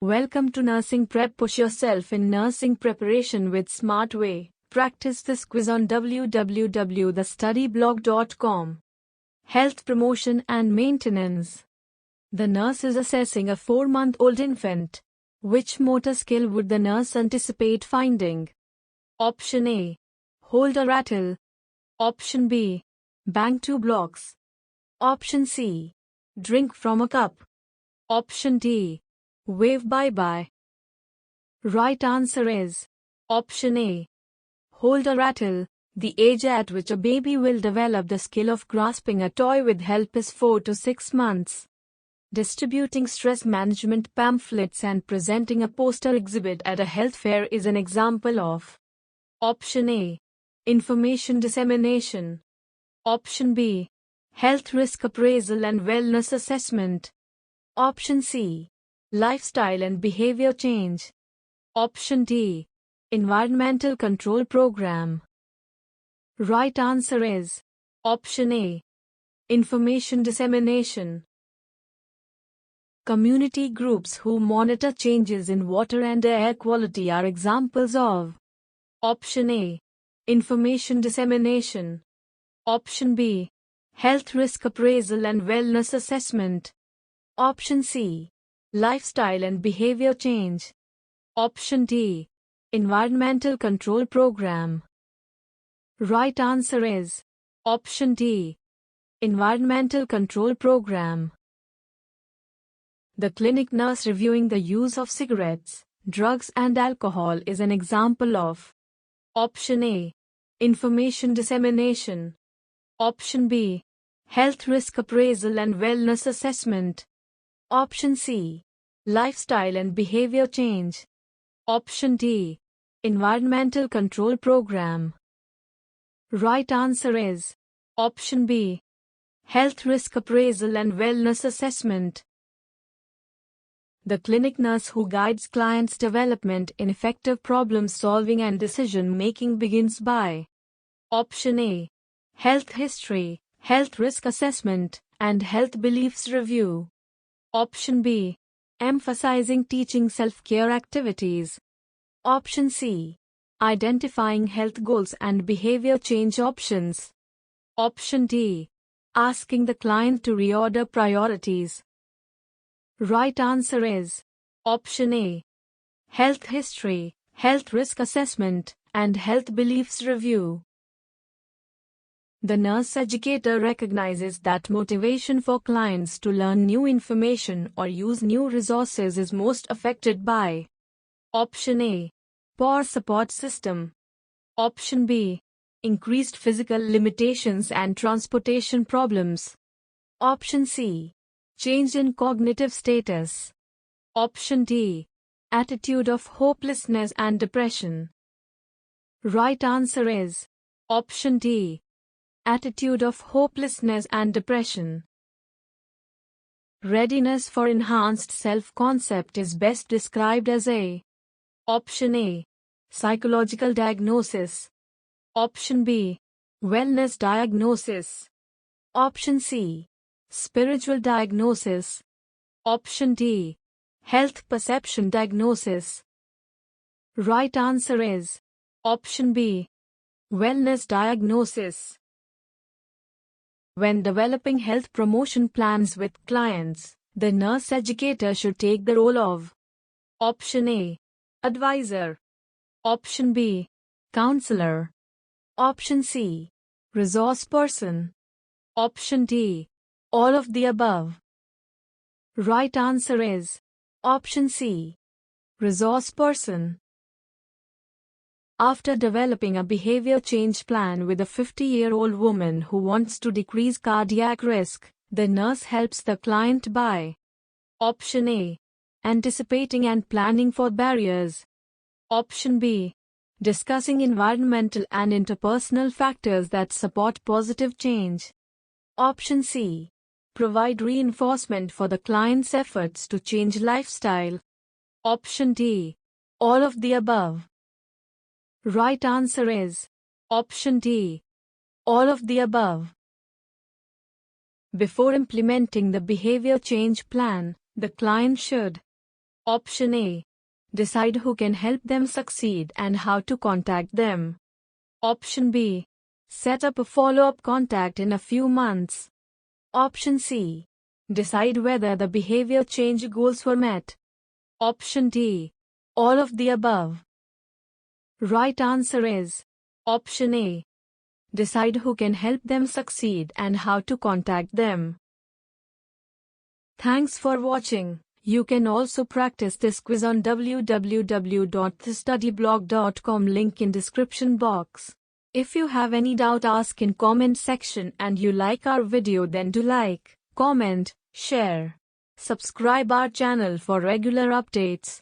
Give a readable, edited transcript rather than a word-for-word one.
Welcome to Nursing Prep. Push yourself in nursing preparation with smart way. Practice this quiz on www.thestudyblog.com. Health promotion and maintenance. The nurse is assessing a 4-month-old infant. Which motor skill would the nurse anticipate finding? Option A. Hold a rattle. Option B. Bang 2 blocks. Option C. Drink from a cup. Option D. Wave bye-bye. Right answer is Option A. Hold a rattle. The age at which a baby will develop the skill of grasping a toy with help is 4 to 6 months. Distributing stress management pamphlets and presenting a poster exhibit at a health fair is an example of. Option A. Information dissemination. Option B. Health risk appraisal and wellness assessment. Option C. Lifestyle and behavior change. Option D. Environmental control program. Right answer is Option A. Information dissemination. Community groups who monitor changes in water and air quality are examples of. Option A. Information dissemination. Option B. Health risk appraisal and wellness assessment. Option C. Lifestyle and behavior change. Option D. Environmental control program. Right answer is Option D. Environmental control program. The clinic nurse reviewing the use of cigarettes, drugs and alcohol is an example of. Option A. Information dissemination. Option B. Health risk appraisal and wellness assessment. Option C. Lifestyle and behavior change. Option D. Environmental control program. Right answer is Option B. Health risk appraisal and wellness assessment. The clinic nurse who guides clients' development in effective problem solving and decision making begins by. Option A. Health history, health risk assessment, and health beliefs review. Option B. Emphasizing teaching self-care activities. Option C. Identifying health goals and behavior change options. Option D. Asking the client to reorder priorities. Right answer is Option A. Health history, health risk assessment, and health beliefs review. The nurse educator recognizes that motivation for clients to learn new information or use new resources is most affected by. Option A. Poor support system. Option B. Increased physical limitations and transportation problems. Option C. Change in cognitive status. Option D. Attitude of hopelessness and depression. Right answer is Option D. Attitude of hopelessness and depression. Readiness for enhanced self-concept is best described as a. Option A. Psychological diagnosis. Option B. Wellness diagnosis. Option C. Spiritual diagnosis. Option D. Health perception diagnosis. Right answer is Option B. Wellness diagnosis. When developing health promotion plans with clients, the nurse educator should take the role of. Option A. Advisor. Option B. Counselor. Option C. Resource person. Option D. All of the above. Right answer is Option C. Resource person. After developing a behavior change plan with a 50-year-old woman who wants to decrease cardiac risk, the nurse helps the client by. Option A. Anticipating and planning for barriers. Option B. Discussing environmental and interpersonal factors that support positive change. Option C. Provide reinforcement for the client's efforts to change lifestyle. Option D. All of the above. Right answer is Option D. All of the above. Before implementing the behavior change plan, the client should Option A. Decide who can help them succeed and how to contact them. Option B. Set up a follow-up contact in a few months. Option C. Decide whether the behavior change goals were met. Option D. All of the above. Right answer is Option A. Decide who can help them succeed and how to contact them. Thanks for watching. You can also practice this quiz on www.thestudyblog.com, link in description box. If you have any doubt, ask in comment section, and you like our video, then do like, comment, share. Subscribe our channel for regular updates.